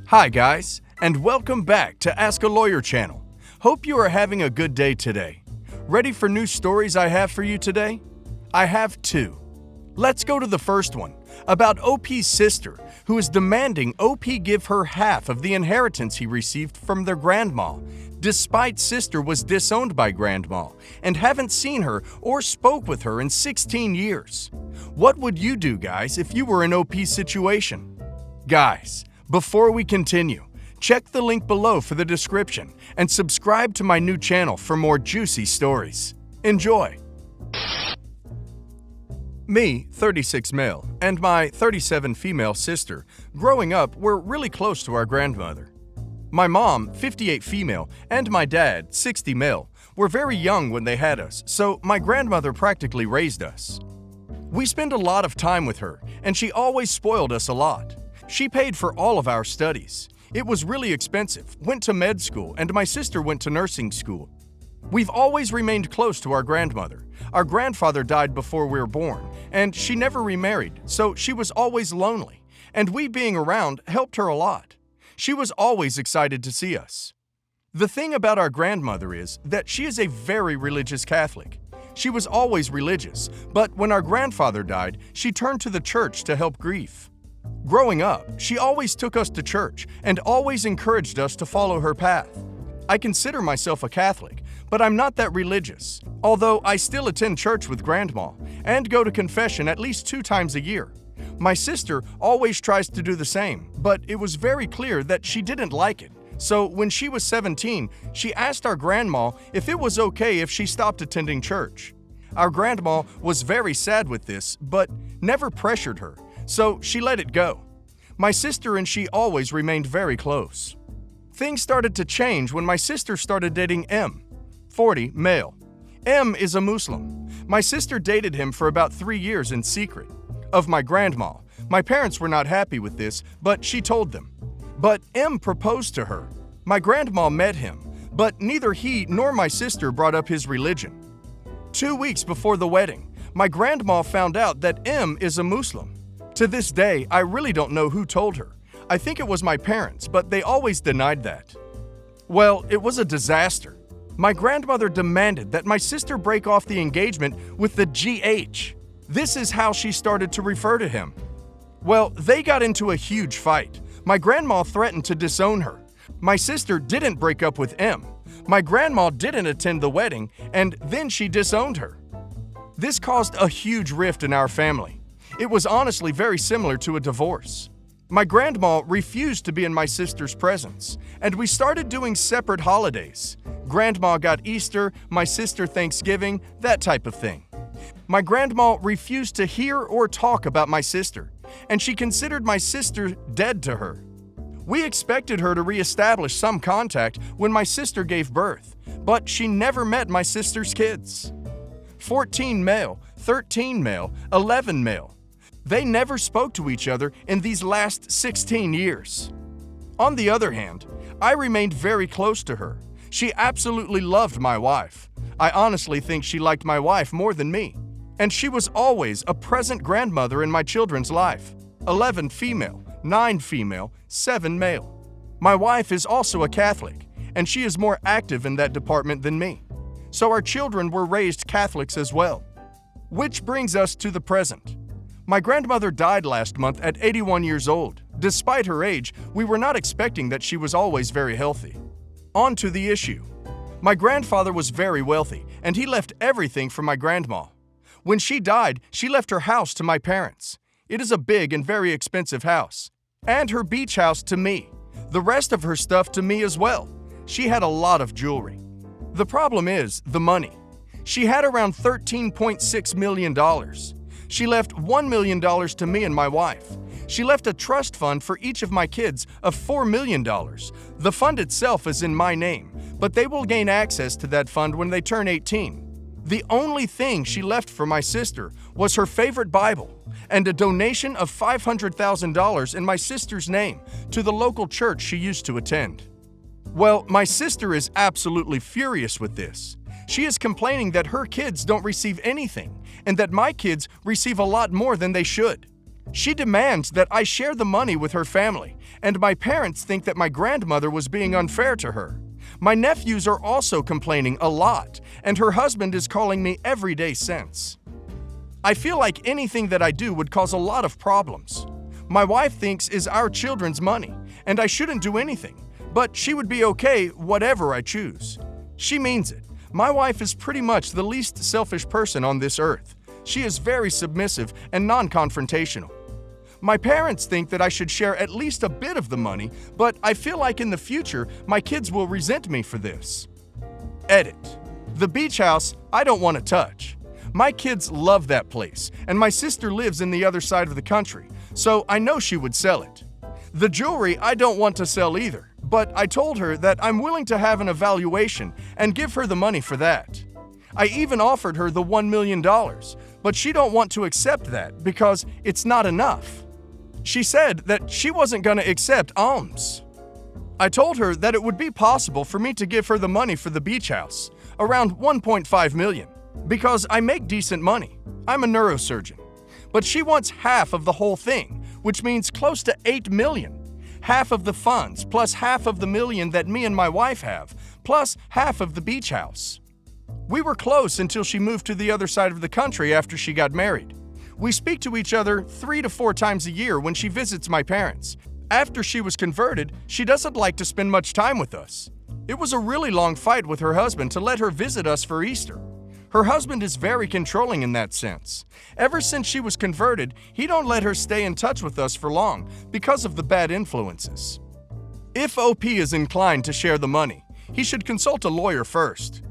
Hi guys, and welcome back to Ask a Lawyer channel. Hope you are having a good day today. Ready for new stories I have for you today? I have two. Let's go to the first one, about OP's sister, who is demanding OP give her half of the inheritance he received from their grandma, despite sister was disowned by grandma and haven't seen her or spoke with her in 16 years. What would you do, guys, if you were in OP's situation? Guys, before we continue, check the link below for the description and subscribe to my new channel for more juicy stories. Enjoy! Me, 36 male, and my 37 female sister, growing up, were really close to our grandmother. My mom, 58 female, and my dad, 60 male, were very young when they had us, so my grandmother practically raised us. We spent a lot of time with her, and she always spoiled us a lot. She paid for all of our studies. It was really expensive, went to med school, and my sister went to nursing school. We've always remained close to our grandmother. Our grandfather died before we were born, and she never remarried, so she was always lonely, and we being around helped her a lot. She was always excited to see us. The thing about our grandmother is that she is a very religious Catholic. She was always religious, but when our grandfather died, she turned to the church to help grief. Growing up, she always took us to church and always encouraged us to follow her path. I consider myself a Catholic, but I'm not that religious, although I still attend church with grandma and go to confession at least 2 times a year. My sister always tries to do the same, but it was very clear that she didn't like it. So when she was 17, she asked our grandma if it was okay if she stopped attending church. Our grandma was very sad with this, but never pressured her, so she let it go. My sister and she always remained very close. Things started to change when my sister started dating M, 40, male. M is a Muslim. My sister dated him for about 3 years in secret. Of my grandma, my parents were not happy with this, but she told them. But M proposed to her. My grandma met him, but neither he nor my sister brought up his religion. 2 weeks before the wedding, my grandma found out that M is a Muslim. To this day, I really don't know who told her. I think it was my parents, but they always denied that. Well, it was a disaster. My grandmother demanded that my sister break off the engagement with the GH. This is how she started to refer to him. Well, they got into a huge fight. My grandma threatened to disown her. My sister didn't break up with M. My grandma didn't attend the wedding, and then she disowned her. This caused a huge rift in our family. It was honestly very similar to a divorce. My grandma refused to be in my sister's presence, and we started doing separate holidays. Grandma got Easter, my sister Thanksgiving, that type of thing. My grandma refused to hear or talk about my sister, and she considered my sister dead to her. We expected her to reestablish some contact when my sister gave birth, but she never met my sister's kids. 14 male, 13 male, 11 male. They never spoke to each other in these last 16 years. On the other hand, I remained very close to her. She absolutely loved my wife. I honestly think she liked my wife more than me. And she was always a present grandmother in my children's life. 11 female, 9 female, 7 male. My wife is also a Catholic, and she is more active in that department than me. So our children were raised Catholics as well. Which brings us to the present. My grandmother died last month at 81 years old. Despite her age, we were not expecting that she was always very healthy. On to the issue. My grandfather was very wealthy, and he left everything for my grandma. When she died, she left her house to my parents. It is a big and very expensive house. And her beach house to me. The rest of her stuff to me as well. She had a lot of jewelry. The problem is the money. She had around $13.6 million. She left $1 million to me and my wife. She left a trust fund for each of my kids of $4 million. The fund itself is in my name, but they will gain access to that fund when they turn 18. The only thing she left for my sister was her favorite Bible and a donation of $500,000 in my sister's name to the local church she used to attend. Well, my sister is absolutely furious with this. She is complaining that her kids don't receive anything and that my kids receive a lot more than they should. She demands that I share the money with her family, and my parents think that my grandmother was being unfair to her. My nephews are also complaining a lot, and her husband is calling me every day since. I feel like anything that I do would cause a lot of problems. My wife thinks it's our children's money, and I shouldn't do anything, but she would be okay whatever I choose. She means it. My wife is pretty much the least selfish person on this earth. She is very submissive and non-confrontational. My parents think that I should share at least a bit of the money, but I feel like in the future, my kids will resent me for this. Edit. The beach house, I don't want to touch. My kids love that place, and my sister lives in the other side of the country, so I know she would sell it. The jewelry I don't want to sell either, but I told her that I'm willing to have an evaluation and give her the money for that. I even offered her the $1 million, but she don't want to accept that because it's not enough. She said that she wasn't going to accept alms. I told her that it would be possible for me to give her the money for the beach house, around $1.5 million, because I make decent money. I'm a neurosurgeon. But she wants half of the whole thing, which means close to $8 million. Half of the funds, plus half of the $1 million that me and my wife have, plus half of the beach house. We were close until she moved to the other side of the country after she got married. We speak to each other 3 to 4 times a year when she visits my parents. After she was converted, she doesn't like to spend much time with us. It was a really long fight with her husband to let her visit us for Easter. Her husband is very controlling in that sense. Ever since she was converted, he don't let her stay in touch with us for long because of the bad influences. If OP is inclined to share the money, he should consult a lawyer first.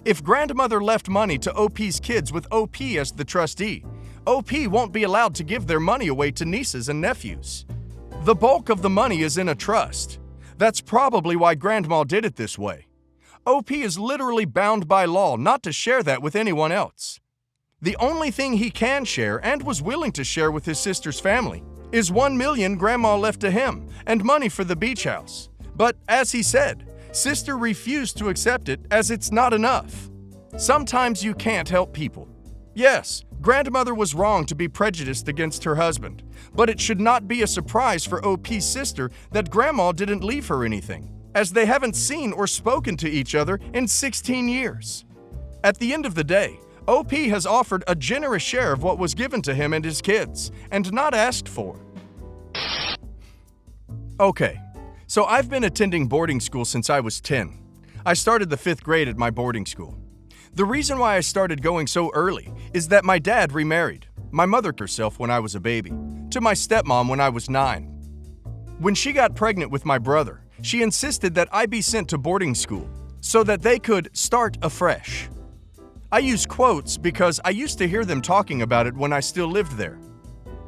If grandmother left money to OP's kids with OP as the trustee, OP won't be allowed to give their money away to nieces and nephews. The bulk of the money is in a trust. That's probably why Grandma did it this way. OP is literally bound by law not to share that with anyone else. The only thing he can share and was willing to share with his sister's family is $1 million Grandma left to him and money for the beach house. But as he said, Sister refused to accept it as it's not enough. Sometimes you can't help people. Yes, Grandmother was wrong to be prejudiced against her husband, but it should not be a surprise for OP's sister that Grandma didn't leave her anything, as they haven't seen or spoken to each other in 16 years. At the end of the day, OP has offered a generous share of what was given to him and his kids, and not asked for. Okay, so I've been attending boarding school since I was 10. I started the 5th grade at my boarding school. The reason why I started going so early is that my dad remarried, my mother herself when I was a baby, to my stepmom when I was 9. When she got pregnant with my brother, she insisted that I be sent to boarding school so that they could start afresh. I use quotes because I used to hear them talking about it when I still lived there.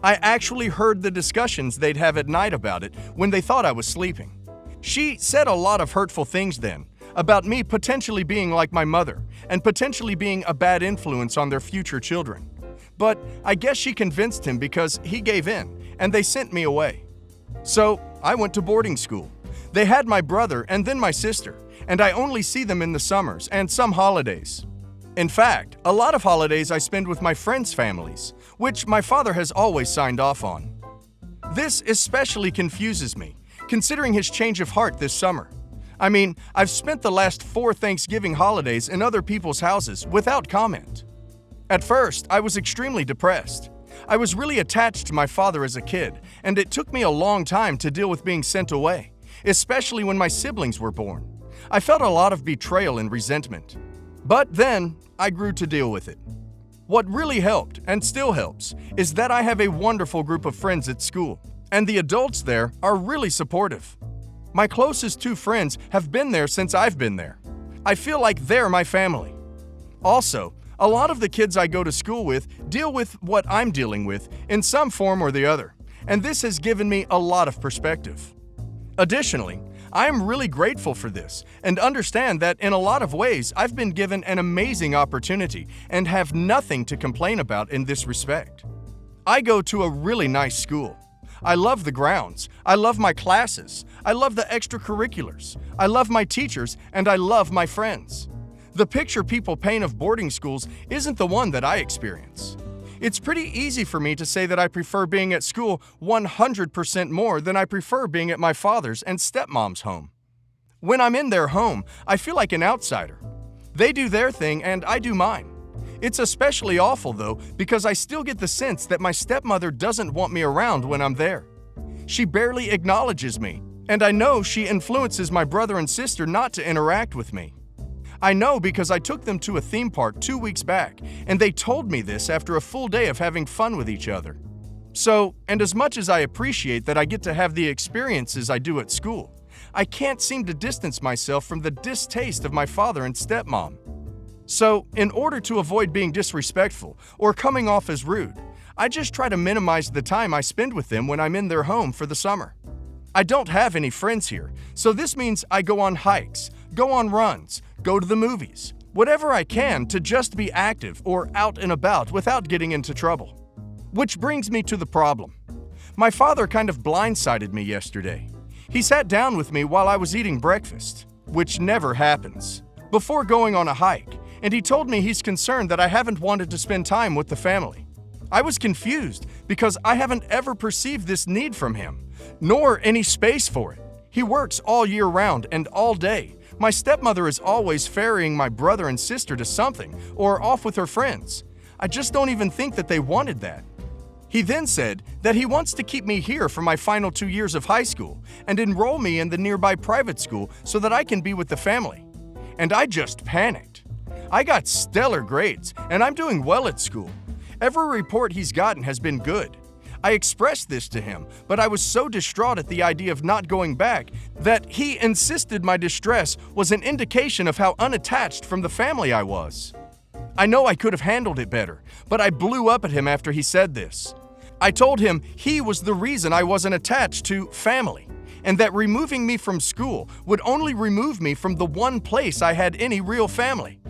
I actually heard the discussions they'd have at night about it when they thought I was sleeping. She said a lot of hurtful things then about me potentially being like my mother and potentially being a bad influence on their future children. But I guess she convinced him because he gave in and they sent me away. So I went to boarding school. They had my brother and then my sister, and I only see them in the summers and some holidays. In fact, a lot of holidays I spend with my friends' families, which my father has always signed off on. This especially confuses me, considering his change of heart this summer. I mean, I've spent the last 4 Thanksgiving holidays in other people's houses without comment. At first, I was extremely depressed. I was really attached to my father as a kid, and it took me a long time to deal with being sent away, especially when my siblings were born. I felt a lot of betrayal and resentment. But then, I grew to deal with it. What really helped, and still helps, is that I have a wonderful group of friends at school, and the adults there are really supportive. My closest 2 friends have been there since I've been there. I feel like they're my family. Also, a lot of the kids I go to school with deal with what I'm dealing with in some form or the other, and this has given me a lot of perspective. Additionally, I am really grateful for this and understand that in a lot of ways I've been given an amazing opportunity and have nothing to complain about in this respect. I go to a really nice school. I love the grounds. I love my classes. I love the extracurriculars. I love my teachers, and I love my friends. The picture people paint of boarding schools isn't the one that I experience. It's pretty easy for me to say that I prefer being at school 100% more than I prefer being at my father's and stepmom's home. When I'm in their home, I feel like an outsider. They do their thing and I do mine. It's especially awful though because I still get the sense that my stepmother doesn't want me around when I'm there. She barely acknowledges me, and I know she influences my brother and sister not to interact with me. I know because I took them to a theme park 2 weeks back, and they told me this after a full day of having fun with each other. So, and as much as I appreciate that I get to have the experiences I do at school, I can't seem to distance myself from the distaste of my father and stepmom. So, in order to avoid being disrespectful or coming off as rude, I just try to minimize the time I spend with them when I'm in their home for the summer. I don't have any friends here, so this means I go on hikes, go on runs, go to the movies, whatever I can to just be active or out and about without getting into trouble. Which brings me to the problem. My father kind of blindsided me yesterday. He sat down with me while I was eating breakfast, which never happens, before going on a hike, and he told me he's concerned that I haven't wanted to spend time with the family. I was confused because I haven't ever perceived this need from him, nor any space for it. He works all year round and all day. My stepmother is always ferrying my brother and sister to something or off with her friends. I just don't even think that they wanted that. He then said that he wants to keep me here for my final 2 years of high school and enroll me in the nearby private school so that I can be with the family. And I just panicked. I got stellar grades and I'm doing well at school. Every report he's gotten has been good. I expressed this to him, but I was so distraught at the idea of not going back that he insisted my distress was an indication of how unattached from the family I was. I know I could have handled it better, but I blew up at him after he said this. I told him he was the reason I wasn't attached to family, and that removing me from school would only remove me from the one place I had any real family.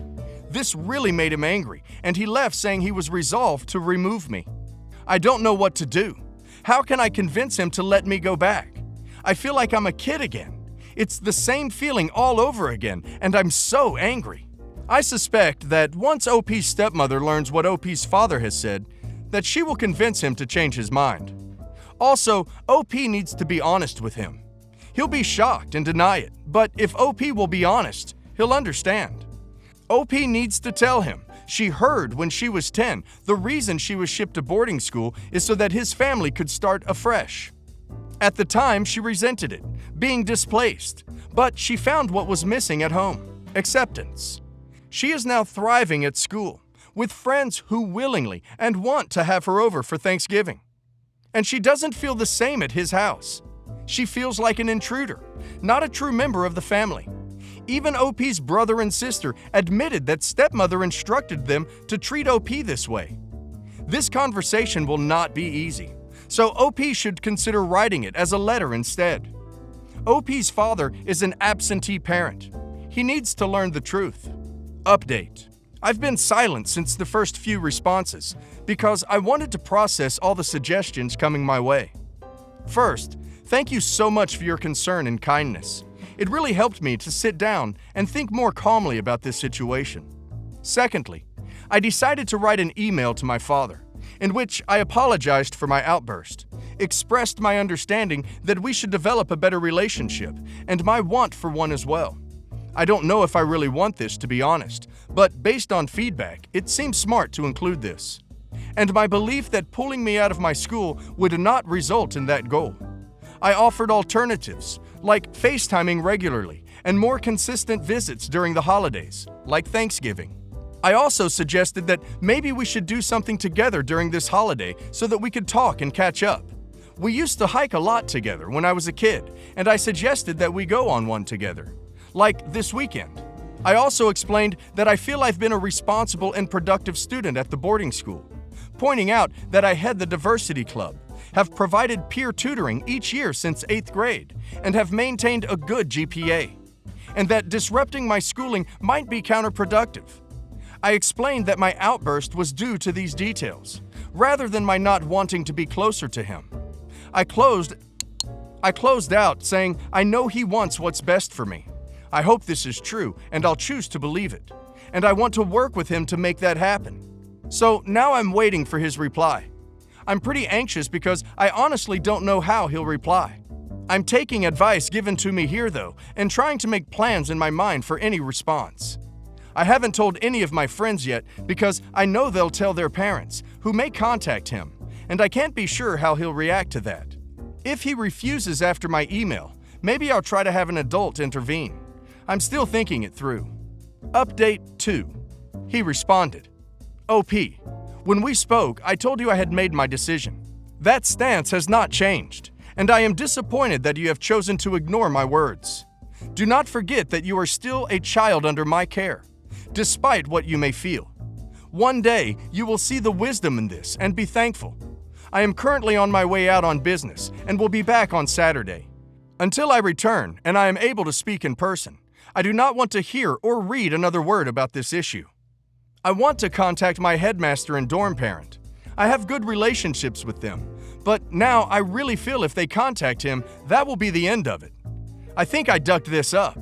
This really made him angry, and he left saying he was resolved to remove me. I don't know what to do. How can I convince him to let me go back? I feel like I'm a kid again. It's the same feeling all over again, and I'm so angry. I suspect that once OP's stepmother learns what OP's father has said, that she will convince him to change his mind. Also, OP needs to be honest with him. He'll be shocked and deny it, but if OP will be honest, he'll understand. OP needs to tell him she heard when she was 10 the reason she was shipped to boarding school is so that his family could start afresh. At the time, she resented it, being displaced, but she found what was missing at home: acceptance. She is now thriving at school, with friends who willingly and want to have her over for Thanksgiving. And she doesn't feel the same at his house. She feels like an intruder, not a true member of the family. Even OP's brother and sister admitted that stepmother instructed them to treat OP this way. This conversation will not be easy, so OP should consider writing it as a letter instead. OP's father is an absentee parent. He needs to learn the truth. Update. I've been silent since the first few responses because I wanted to process all the suggestions coming my way. First, thank you so much for your concern and kindness. It really helped me to sit down and think more calmly about this situation. Secondly, I decided to write an email to my father, in which I apologized for my outburst, expressed my understanding that we should develop a better relationship, and my want for one as well. I don't know if I really want this, to be honest, but based on feedback, it seems smart to include this. And my belief that pulling me out of my school would not result in that goal. I offered alternatives, like FaceTiming regularly and more consistent visits during the holidays, like Thanksgiving. I also suggested that maybe we should do something together during this holiday so that we could talk and catch up. We used to hike a lot together when I was a kid, and I suggested that we go on one together, like this weekend. I also explained that I feel I've been a responsible and productive student at the boarding school, pointing out that I head the diversity club, have provided peer tutoring each year since 8th grade, and have maintained a good GPA, and that disrupting my schooling might be counterproductive. I explained that my outburst was due to these details, rather than my not wanting to be closer to him. I closed out saying, I know he wants what's best for me. I hope this is true, and I'll choose to believe it. And I want to work with him to make that happen. So now I'm waiting for his reply. I'm pretty anxious because I honestly don't know how he'll reply. I'm taking advice given to me here though, and trying to make plans in my mind for any response. I haven't told any of my friends yet because I know they'll tell their parents, who may contact him, and I can't be sure how he'll react to that. If he refuses after my email, maybe I'll try to have an adult intervene. I'm still thinking it through. Update 2. He responded. OP. When we spoke, I told you I had made my decision. That stance has not changed, and I am disappointed that you have chosen to ignore my words. Do not forget that you are still a child under my care, despite what you may feel. One day, you will see the wisdom in this and be thankful. I am currently on my way out on business and will be back on Saturday. Until I return and I am able to speak in person, I do not want to hear or read another word about this issue. I want to contact my headmaster and dorm parent. I have good relationships with them, but now I really feel if they contact him, that will be the end of it. I think I ducked this up.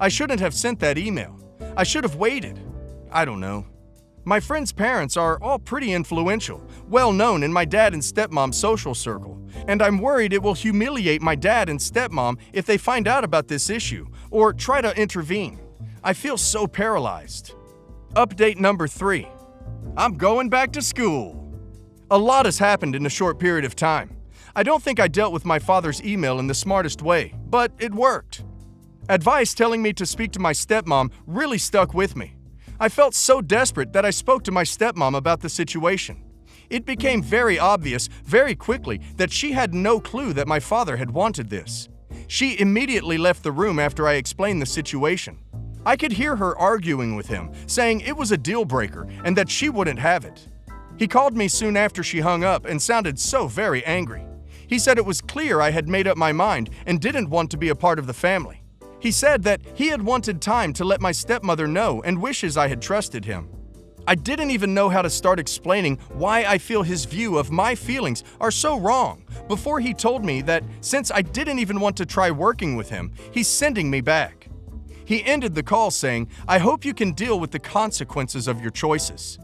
I shouldn't have sent that email. I should have waited. I don't know. My friends' parents are all pretty influential, well known in my dad and stepmom's social circle, and I'm worried it will humiliate my dad and stepmom if they find out about this issue or try to intervene. I feel so paralyzed. Update number 3. I'm going back to school. A lot has happened in a short period of time. I don't think I dealt with my father's email in the smartest way, but it worked. Advice telling me to speak to my stepmom really stuck with me. I felt so desperate that I spoke to my stepmom about the situation. It became very obvious very quickly that she had no clue that my father had wanted this. She immediately left the room after I explained the situation. I could hear her arguing with him, saying it was a deal breaker and that she wouldn't have it. He called me soon after she hung up and sounded so very angry. He said it was clear I had made up my mind and didn't want to be a part of the family. He said that he had wanted time to let my stepmother know and wishes I had trusted him. I didn't even know how to start explaining why I feel his view of my feelings are so wrong before he told me that since I didn't even want to try working with him, he's sending me back. He ended the call saying, "I hope you can deal with the consequences of your choices."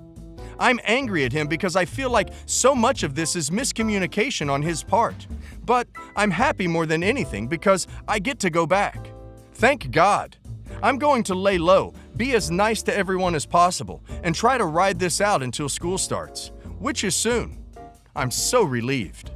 I'm angry at him because I feel like so much of this is miscommunication on his part. But I'm happy more than anything because I get to go back. Thank God. I'm going to lay low, be as nice to everyone as possible, and try to ride this out until school starts, which is soon. I'm so relieved.